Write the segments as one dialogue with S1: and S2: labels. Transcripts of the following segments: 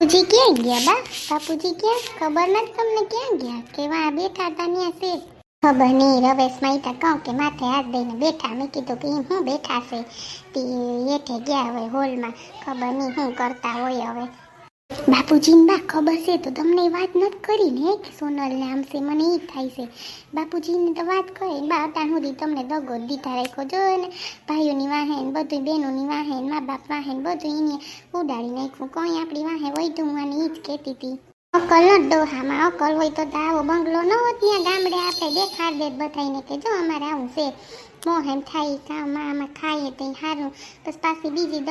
S1: બાપુજી ક્યાં ગયા બા? બાપુજી ક્યાં? ખબર નથી તમને ક્યાં ગયા? કે વાં બેઠા હતા ત્યાં છે? ખબર નહીં. રવેશ માઈતા કહું કે માથે હાથ દઈને બેઠા. મેં કીધું કે એમ હું બેઠા છે તે હેઠે ગયા હોય હોલમાં. ખબર નહીં શું કરતા હોય હવે. બાપુજીને બા ખબર છે તો તમને એ વાત નથી કરી ને કે સોનલને આમ છે, મને એ થાય છે. બાપુજીને તો વાત કરી બા અત્યાર સુધી તમને દગો જ દીધા રાખ્યો જો ને, ભાઈઓની વાહેન બધું, બહેનોની વાહેન, મા બાપ વાહેન બધું એને ઉડાડી નાખ્યું. કોઈ આપણી વાહે વૈધું મને એ જ કહેતી હતી. અકલ ન ડોહામાં અકલ હોય તો આવો બંગલો ન હોત ત્યાં ગામડે આપણે દેખાડ દે બધાને કે જો અમારે આવું છે. મોહેમ થાય કામમાં આમાં ખાઈએ તો સારું, બસ પાછી બીજી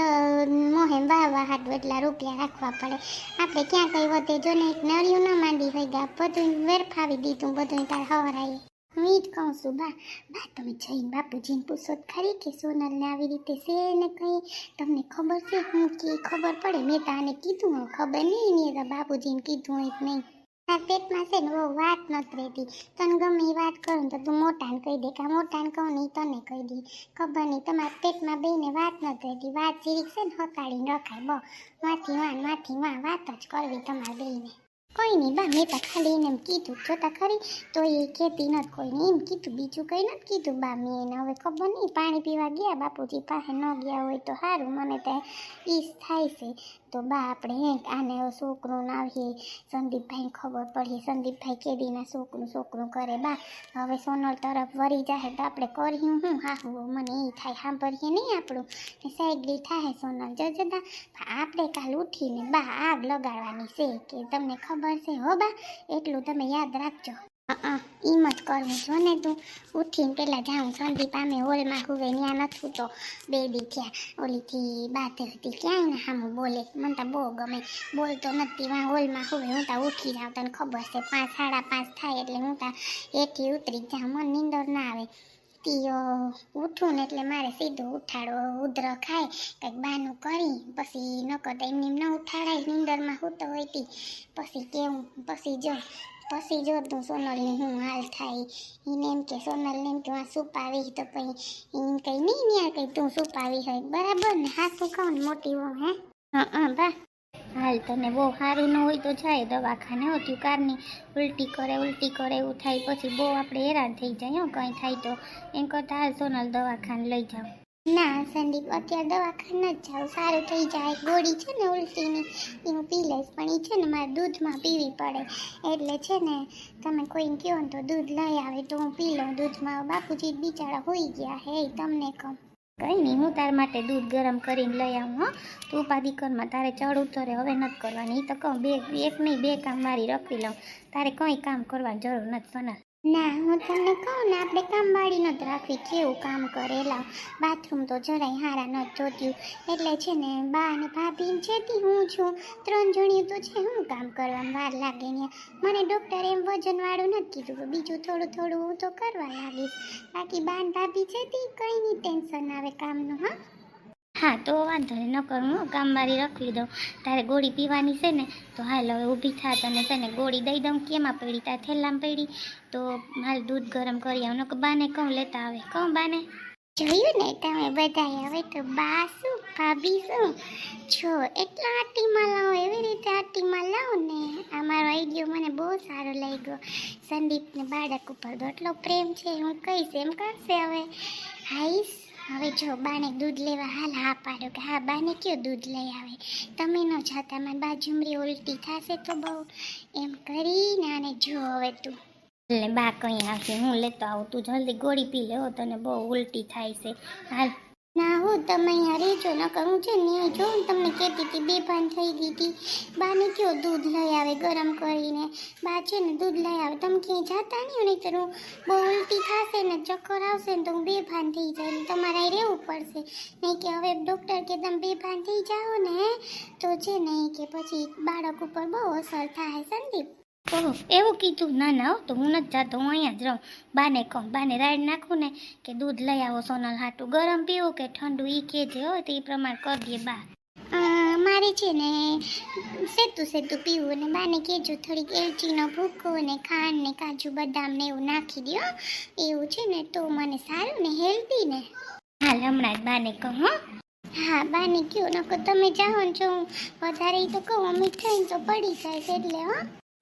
S1: મોહેમ વાવવા હાટું એટલા રૂપિયા રાખવા પડે. આપણે ક્યાં કઈ વધે જો ને એક નળિયું ન માંડી હોય ગા બધું વેરફાવી દીધું બધું તાર હવરાય. હું ઈ જ કહું છું બા તમે જઈને બાપુજીને પૂછો ખરી કે સોનલને આવી રીતે છે ને કંઈ તમને ખબર છે? હું કે ખબર પડે. મેં તો આને કીધું હોય ખબર નહીં ને બાપુજીને કીધું હોય કે નહીં. આ પેટમાં છે ને બહુ વાત નથી રહેતી. તને ગમે એ વાત કરું તો તું મોટાને કહી દે, કાં મોટાને કહું નહીં તને કહી દે. ખબર નહીં તમારા પેટમાં બેને વાત નથી રહેતી. વાત જીરીક છે ને હકાડીને રખાય. બહુ માથી વાત જ કરવી તમારે બેને. કોઈ નહીં બા મેં તો ખાલી એને એમ કીધું જોતા ખરી તો એ કહેતી નથી કોઈને એમ કીધું, બીજું કંઈ નથી કીધું બા મેં એને. હવે ખબર નહીં પાણી પીવા ગયા બાપુજી પાસે ન ગયા હોય તો સારું, મને તો ઈસ થાય છે. તો બા આપણે આને છોકરું આવીએ સંદીપભાઈને ખબર પડીએ, સંદીપભાઈ કેદીના છોકરું કરે બા. હવે સોનલ તરફ વળી જાય તો આપણે કર્યું હું હાહું મને એ થાય સાંભળીએ નહીં આપણું સાઈડલી થાય સોનલ જજદા. આપણે કાલ ઉઠીને બા આગ લગાડવાની છે કે તમને ખબર છે હો બા, એટલું તમે યાદ રાખજો. એમ જ કરવું છો ને તું. ઉઠીને પેલા જાઉં સંદીપ આમે હોલમાં હુવે ત્યાં નથી તો 2 દી થયા. ઓલીથી બાતે હતી ક્યાંય ને સામું બોલે, મને તો બહુ ગમે. બોલતો નથી વાં હોલમાં હુવે. હું તો ઉઠી જાઉં તને ખબર છે 5 સાડા 5 થાય એટલે હું તો હેઠી ઉતરી જાઉં. મને નીંદર ના આવે. તીઓ ઉઠું ને એટલે મારે સીધું ઉઠાડો ઉધર ખાય કંઈક બાનું કરી પછી ન કરતા એમને ન ઉઠાડાય નીંદરમાં હું તો હોય તી. પછી કેવું પછી જો તું સોનલને હું હાલ થાય. એને એમ કે સોનલને એમ કે આ સુપાવી તો કંઈ એમ કંઈ નહીં ને કંઈ તું સુપાવી હોય બરાબર ને. હાથું કહું ને મોટી હો હે બા હાલ તને બહુ સારું ન હોય તો જાય દવાખાને. હોતું કારની ઉલટી કરે એવું થાય પછી બહુ આપણે હેરાન થઈ જાય. કંઈ થાય તો એમ કરતાં હાલ સોનલ દવાખાને લઈ જાઓ. ના સંદીપ અત્યારે દવાખાને જ જાઉં, સારું થઈ જાય. ગોળી છે ને ઉલટીની એ હું પી લઈશ પણ એ છે ને મારે દૂધમાં પીવી પડે એટલે છે ને તમે કોઈને કહો ને તો દૂધ લઈ આવે તો હું પી લઉં દૂધમાં. બાપુજી બિચારા હોઈ ગયા હે તમને કહું. કંઈ નહીં હું તાર માટે દૂધ ગરમ કરીને લઈ આવું. હો તું ઉપાધિ કરમાં તારે ચડ ઉતરે હવે નથી કરવાની. એ તો કહું એક નહીં 2 કામ મારી રખી લઉં. તારે કંઈ કામ કરવાની જરૂર નથી સોનલ. ના હું તમને કહું ને આપણે કામવાળી નથી રાખવી. કેવું કામ કરે લાવ. બાથરૂમ તો જરાય હારા નથી જોત્યું એટલે છે ને બા અને ભાભી છે તી હું છું 3 જણીઓ તો છે. હું કામ કરવામાં વાર લાગે ને. મને ડૉક્ટરે એમ વજનવાળું નથી કીધું, બીજું થોડું હું તો કરવા લાગીશ. બાકી બા અને ભાભી છે તી કંઈ નહીં ટેન્શન આવે કામનું. હા તો વાંધો નહીં ન કરું હું કામવાળી રખવી દઉં. તારે ગોળી પીવાની છે ને તો હાલ હવે ઊભી થા તને છે ને ગોળી દઈ દઉં. કેમાં પડી? તારે થેલામાં પડી તો હાલ દૂધ ગરમ કરી આવું. ન બાને કહું લેતા આવે. કહું બાને. જોયું ને તમે બધાએ હવે તો બા શું ભાભી શું છો એટલા આટીમાં લાવો એવી રીતે આટીમાં લાવો ને. આ મારો આઈડિયો મને બહુ સારો લાગ્યો. સંદીપને બાળક ઉપર તો એટલો પ્રેમ છે હું કહીશ એમ કરશે હવે. હાઈશ હવે જો બાને દૂધ લેવા હાલ હા પાડો કે હા બાને કયો દૂધ લઈ આવે. તમે ન જાતા મારી બાજુમરી ઉલટી થશે તો બહુ એમ કરીને આને જો હવે તું એટલે બા કંઈ આવશે હું લેતો આવું. તું જલ્દી ગોળી પી લે તને બહુ ઉલટી થાય છે. હાલ ના હો તમે અહીંયા રહેજો ન કરું છે ને જો તમને કહેતી હતી બેભાન થઈ ગઈ હતી. બાને કયો દૂધ લઈ આવે ગરમ કરીને. બા છે ને દૂધ લઈ આવે. તમે ક્યાંય જતા નહીં નહીં તો બહુ ઉલટી થશે ને ચક્કર આવશે ને તો હું બેભાન થઈ જાય. તમારે અહીં રહેવું પડશે નહીં કે હવે ડૉક્ટર કે તમે બેભાન થઈ જાઓ ને તો છે ને કે પછી બાળક ઉપર બહુ અસર થાય. સંદીપ ઓહ એવું કીધું? ના ના તો હું નથી જાતો, હું અહીંયા જ રહું. બાને કહું બાને રાઈડ નાખું ને કે દૂધ લઈ આવો સોનલ હાટું. ગરમ પીવું કે ઠંડુ એ કહેજે હોય તો એ પ્રમાણે કરીએ બા. મારે છે ને સેતું પીવું અને બાને કહેજો થોડીક એલચીનો ભૂકો ને ખાંડ ને કાજુ બદામ ને એવું નાખી દો. એવું છે ને તો મને સારું ને હેલ્ધી ને. હાલ હમણાં જ બાને કહું. હા બાને કયો નકો તમે જાઓ ને જો હું વધારે ઈ તો કહું અમે થઈને તો પડી જાય છે એટલે હો.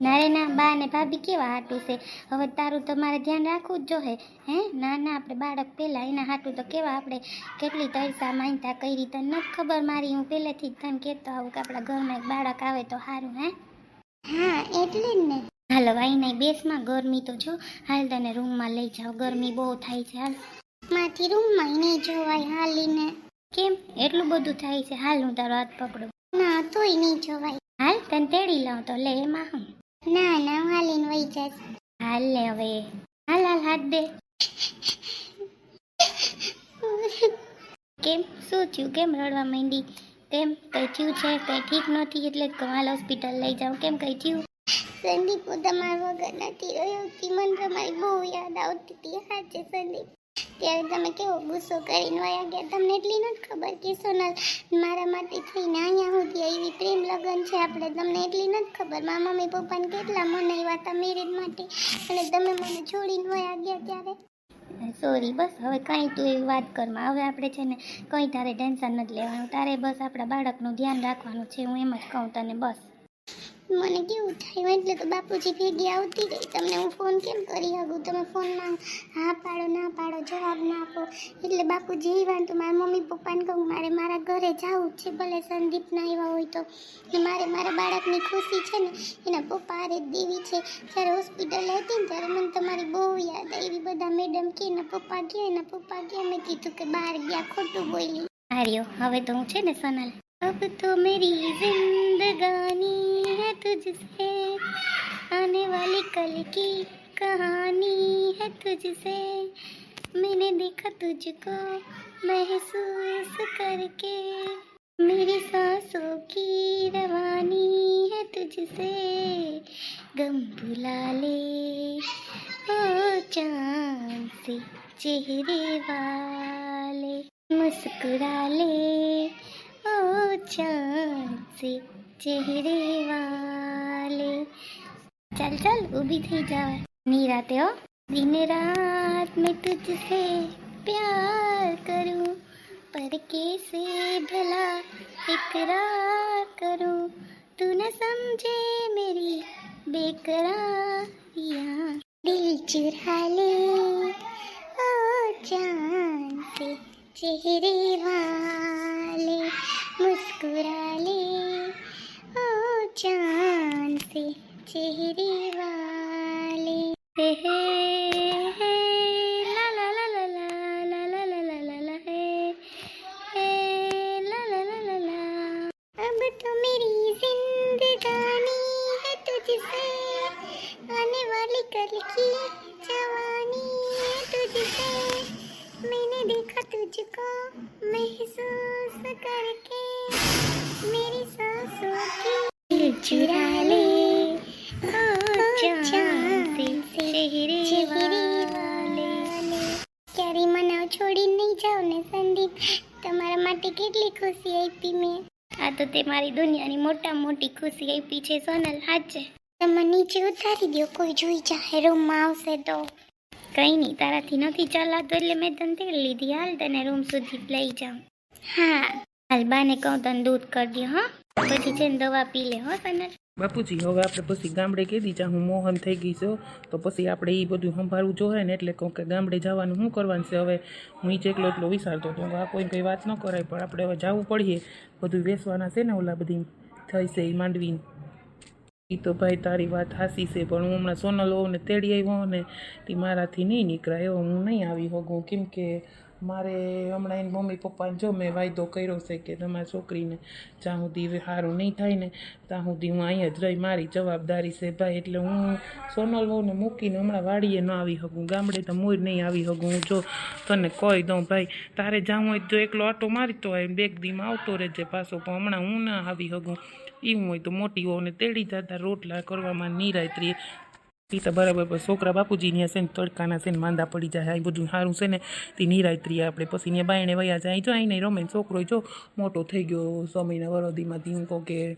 S1: ના રે ના, બા ને ભાભી કેવા હાટું છે, હવે તારું તમારે ધ્યાન રાખવું જ જોહે. હે ના ના, આપણે બાળક પહેલા એના હાટું તો કેવા આપણે કેટલી તરસા માનતા કરી તને નથી ખબર મારી, હું પહેલેથી જ તને કહેતો આવું કે આપણા ઘરમાં એક બાળક આવે તો સારું. હે હા એટલે જ ને. હાલો ભાઈ નહીં બેસમાં, ગરમી તો જો, હાલ તને રૂમમાં લઈ જાઓ, ગરમી બહુ થાય છે. હાલ માથી રૂમમાં નહીં જોવાય હાલીને. કેમ એટલું બધું થાય છે? હાલ હું તારો હાથ પકડું. ના તોય નહીં જોવાય. હાલ તને તેડી લઉં તો લે એમાં હું. ના ના હું હાલીને વહી જઈશ. હાલ લે હવે, હાલ હાલ હાથ દે. કેમ શું થયું? કેમ રડવા માંડી? કેમ કઈ થયું છે? કઈ ઠીક નથી એટલે જ હાલ હોસ્પિટલ લઈ જાઉં. કેમ કઈ થયું? સંદીપ હું તમારા વગર નથી રહ્યો, મને તમારી બહુ યાદ આવતી હતી. હા છે સંદીપ, ત્યારે તમે કેવો ગુસ્સો કરીને વયા ગયા, તમને એટલી નથી ખબર કે સોનલ મારા માટે થઈને અહીંયા સુધી આવી પ્રેમ લગન છે આપણે, તમને એટલી નથી ખબર. મારા મમ્મી પપ્પાને કેટલા મનાવ્યા હતા મેરેજ માટે અને તમે મને છોડીને વયા ગયા ત્યારે. સોરી, બસ હવે કાંઈ તું એવી વાત કરમાં. હવે આપણે છે ને કંઈ તારે ટેન્શન નથી લેવાનું, તારે બસ આપણા બાળકનું ધ્યાન રાખવાનું છે, હું એમ જ કહું તને. બસ મને કેવું થાય એટલે તો બાપુજી ભેગી આવતી રહી, તમને હું ફોન કેમ કરી શકું? તમે ફોનમાં હા પાડો ના પાડો, જવાબ ના આપો એટલે બાપુજી આવ્યા તો મારા મમ્મી પપ્પાને કહું મારે મારા ઘરે જવું જ છે, ભલે સંદીપ ના આવ્યા હોય તો. ને મારે મારા બાળકની ખુશી છે ને એના પપ્પા હારે જ દેવી છે. જ્યારે હોસ્પિટલ હતી ને ત્યારે મને તમારી બહુ યાદ આવી. બધા મેડમ કે એના પપ્પા ગયા, મેં કીધું કે બહાર ગયા, ખોટું બોલી. હાર્યો હવે તો હું છે ને સોનલ, अब तो मेरी जिंदगानी है तुझसे, आने वाली कल की कहानी है तुझसे, मैंने देखा तुझको महसूस करके, मेरी सांसों की रवानी है तुझसे, गम भुला ले ओ चांद से चेहरे वाले, मुस्कुरा ले ओ चांद से चेहरे वाले. चल चल ऊभी થઈ જાવ. નિરાતે હો. दिन रात मैं तुझसे प्यार करूं, पर कैसे भला इकरार करूं, तू न समझे मेरी बेकरारियां, दिल चुरा ले ओ चांद से चेहरे वाले, मुस्कुरा ले ओ चांद से चेहरे वाले. हे हे हे ला ला ला ला ला ला ला ला ला ला हे हे ला ला ला ला ला. अब तो मेरी जिंदगानी है तुझसे, आने वाली कल की जवानी है तुझसे, मैंने देखा तुझको महसूस करके, मेरी सांसों की दिल चुरा ले ओ चांद से चेहरे वाले. ક્યારે મને છોડીને નહીં જાઓ ને સંદીપ, તમારા માટે કેટલી ખુશી આપી મેં. આ તો તે મારી દુનિયાની મોટી ખુશી આપી છે સોનલ. હાચે તમે નીચે ઉતારી દો, કોઈ જોઈ જાય રૂમમાં આવશે તો. કંઈ નહીં, તારાથી નથી ચાલાતું એટલે મેં તને તેડી લીધી. હાલ તને રૂમ સુધી લઈ જાઉં. હા હાલ, બાને કહું તને દૂધ કરી દે. હા પછી છે ને દવા પી લે. હો સોનલ.
S2: બાપુજી હવે આપણે પછી ગામડે કીધી જા હું મોહન થઈ ગઈ છું તો પછી આપણે એ બધું સંભાળવું જોઈએ ને, એટલે કહું કે ગામડે જવાનું શું કરવાનું છે. હવે હું જ એટલો વિચારતો હતો, આ કોઈ કંઈ વાત ન કરાય, પણ આપણે હવે જવું પડીએ. બધું વેચવાના છે ને ઓલા બધી થઈ છે એ માંડવી. એ તો ભાઈ તારી વાત હાસી છે, પણ હું હમણાં સોનલ હોઉં ને તેડી આવ્યો ને તે મારાથી નહીં નીકળાય એવો હું નહીં આવી શકું, કેમ કે મારે હમણાં એની મમ્મી પપ્પાને જો મેં વાયદો કર્યો છે કે તમારી છોકરીને જ્યાં સુધી સારું નહીં થાય ને ત્યાં સુધી હું અહીંયા જ રહી, મારી જવાબદારી છે ભાઈ. એટલે હું સોનલ વહુને મૂકીને હમણાં વાડીએ ન આવી શકું, ગામડે તો મોર નહીં આવી શકું. હું જો તને કહી દઉં ભાઈ, તારે જાઉં હોય તો એકલો આટો મારીતો હોય, બેગ દીમાં આવતો રહેજે પાછો, પણ હમણાં હું ના આવી શકું. એવું હોય તો મોટી વહુને તેડી જતા રોટલા કરવામાં નિરાયત્રી એ તો બરાબર. પણ છોકરા બાપુજીને છે ને તડકાના છે ને માંદા પડી જાય, આ બધું સારું છે ને તે નિરાયત્રી આપણે પછી ત્યાં બાયણે વયા જાય. જો અહીં નહીં રમે, છોકરો જો મોટો થઈ ગયો 6 મહિના વરદીમાંથી. હું કહું કે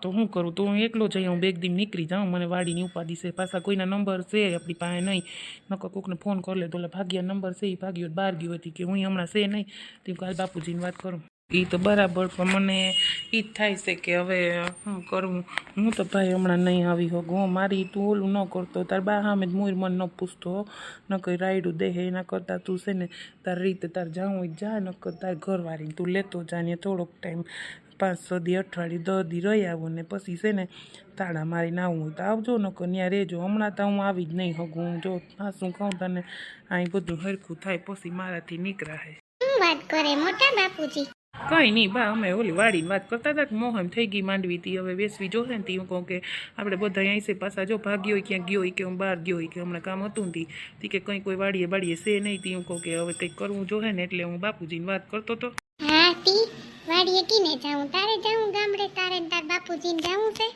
S2: તો શું કરું, તો હું એકલો જઈ, હું બેગ દીમ નીકળી જાઉં. મને વાડીની ઉપાધિ છે, પાછા કોઈના નંબર છે આપણી પાસે નહીં, નકર કોકને ફોન કરી લે તો ભાગ્યા નંબર છે, એ ભાગ્યો બહાર ગયો હતી કે હું હમણાં છે નહીં, તે કાલ બાપુજીની વાત કરું. એ તો બરાબર, પણ મને એ જ થાય છે કે હવે શું કરવું. હું તો ભાઈ હમણાં નહીં આવી હોગું. મારી તું ઓલું ન કરતો, તાર બા સામે જ મુઈ મને ન પૂછતો ન કઈ રાયડું દેહે. એના કરતાં તું છે ને તાર રીતે તાર જાઉં હોય જા, ન કર તાર ઘરવાળીને તું લેતો જા ને થોડોક ટાઈમ 5-6 દી અઠવાડિયું 10 દી રહી આવો ને પછી છે ને તાળા મારીને આવું હોય તો આવજો, ન કર ત્યાં રહેજો. હમણાં તો હું આવી જ નહીં હોગું. જો હા શું કહું તને, અહીં બધું હરખું થાય પછી મારાથી નીકળાશે.
S1: શું વાત કરે મોટા બાપુજી?
S2: કંઈ નહીં બા, અમે ઓલી વાડીની વાત કરતા હતા કે મોહમ થઈ ગઈ માંડવી હતી, હવે વેસવી જોશે ને. હું કહું કે આપણે બધા અહીં છે પાછા, જો ભાગ્યો હોય ક્યાંક ગયો હોય કે હું બહાર ગયો હોય કે હમણાં કામ હતું ને તી કે કંઈ કોઈ વાડીએ છે નહીં. તી હું કહું કે હવે કંઈક કરવું જોશે ને, એટલે હું બાપુજીની વાત કરતો હતો.
S1: હા તી વાડીએ કીને જાઉં? તારે જાઉં ગામડે? તારે ને તાર બાપુજીને જાવું છે?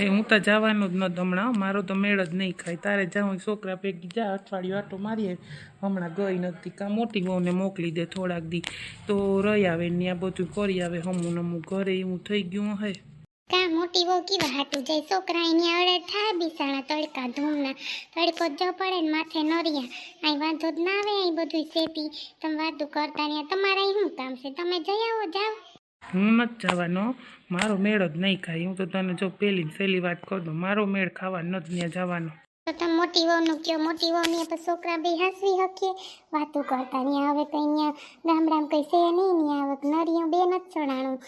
S2: એ હું તો જવાનું જ નહોતું હમણાં, મારો તો મેળ જ નહીં ખાય. તારે જાઉં છોકરા ભેગી જા, અઠવાડિયું આટો મારીએ. હમણાં ગઈ નથી. કાં મોટી વહુને મોકલી દે થોડાક દી તો રહી આવે ને આ બધું કરી આવે. હમું નમું ઘરે એવું થઈ ગયું હે.
S1: કા મોટી વહુ કેવા હાટું જાય? છોકરા એની અડે થાય બિસાણા તડકા ધૂમના. તડકો જ પડે ને માથે નરિયા. અહીં વાંધો જ ના આવે. અહીં બધું શેતી તમે વાતું કરતા ને તમારે અહીં શું કામ છે? તમે જઈ આવો, જાઓ.
S2: હું નથી જવાનો, મારો મેળ જ નહીં ખાય. હું તો તને જો પહેલી સહેલી વાત કરી દઉં, મારો મેળ ખાવા નથી ત્યાં જવાનો.
S1: તો તમે મોટી વહુનું કહો. મોટી વહુ ને પછી છોકરા બે હાંસવી શકીએ વાતું કરતા. ત્યાં હવે કઈ ત્યાં ગામડામાં કઈ છે નહીં. ત્યાં હવે નરિયું બે નથી ચડાણું.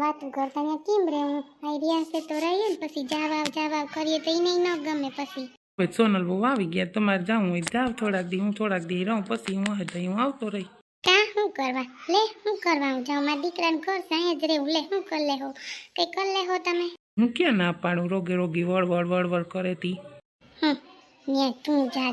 S1: વાતું કરતા ત્યાં કેમ રહેવું? અહીં રહ્યા છે તો રહીએ ને, પછી જાવાવ કરીએ તો એને ન ગમે. પછી
S2: હવે સોનલ બહુ આવી ગયા, તમારે જવું હોય જાવ થોડાક દી. હું થોડાક દી રહું પછી હું હે તો હું આવતો રહી.
S1: કા શું કરવા? લે શું કરવા હું જાઉં? મારા દીકરાને ઘર છે અહીંયા જ રહેવું. લે શું કરી લેહો? કઈ કરી લેહો તમે?
S2: હું ક્યાં ના પાડું? રોગી વળવળ કરે તી.
S1: ન્યા તું જા.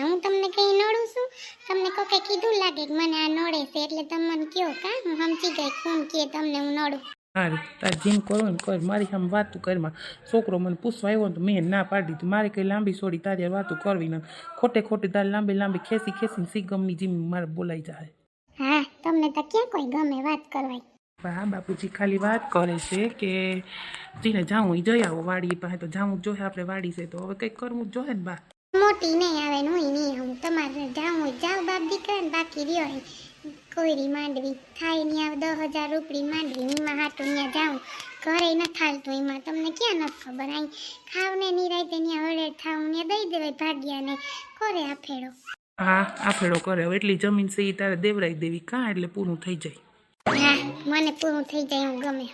S1: હું તમને કઈ નડું છું? તમને કોઈ કીધું લાગે કે મને આ નડે છે એટલે તમે મને કયો? કા હું સમજી ગઈ કોણ કે તમને હું નડું?
S2: સારું, તાર જેમ કરો ને કર. મારી આમ વાતું કરીમાં છોકરો મને પૂછવા આવ્યો તો મેં ના પાડી દીધું. મારે કંઈ લાંબી છોડી તારી વાતું કરવી નથી. ખોટે તાર લાંબી ખેંચીને સિગમની જેમ મારે બોલાઈ જાય.
S1: હા તમને તો ક્યાં કોઈ ગમે વાત કરવાય?
S2: હા બાપુજી ખાલી વાત કરે છે કે જેને જાઉં એ જઈ આવો વાડી પાસે. તો જાવું જ જોઈએ આપણે, વાડી છે તો હવે કંઈક કરવું જ જોઈએ ને બા.
S1: મોટી નહીં આવે ને હું નહીં આવું. તમારે જાઉં હોય જાઓ બાપ દીકરા ને. બાકી રહ્યો કોઈરી માંડવી થાય ને આવે 10,000 રૂપિયા માંડવી એમાં હાટું ત્યાં જાઉં. ઘરે ન થાલતું એમાં તમને ક્યાં નથી ખબર? અહીં ખાવ ને નિરાયતે ત્યાં હળે થાવું ને દઈ દેવાય ભાગ્યાને. કરે આ ફેડો.
S2: હા આ ફેડો કરે. હવે એટલી જમીન છે એ તારે દેવરાઈ દેવી કાં, એટલે પૂરું થઈ જાય.
S1: હા મને પૂરું થઈ જાય હું ગમે.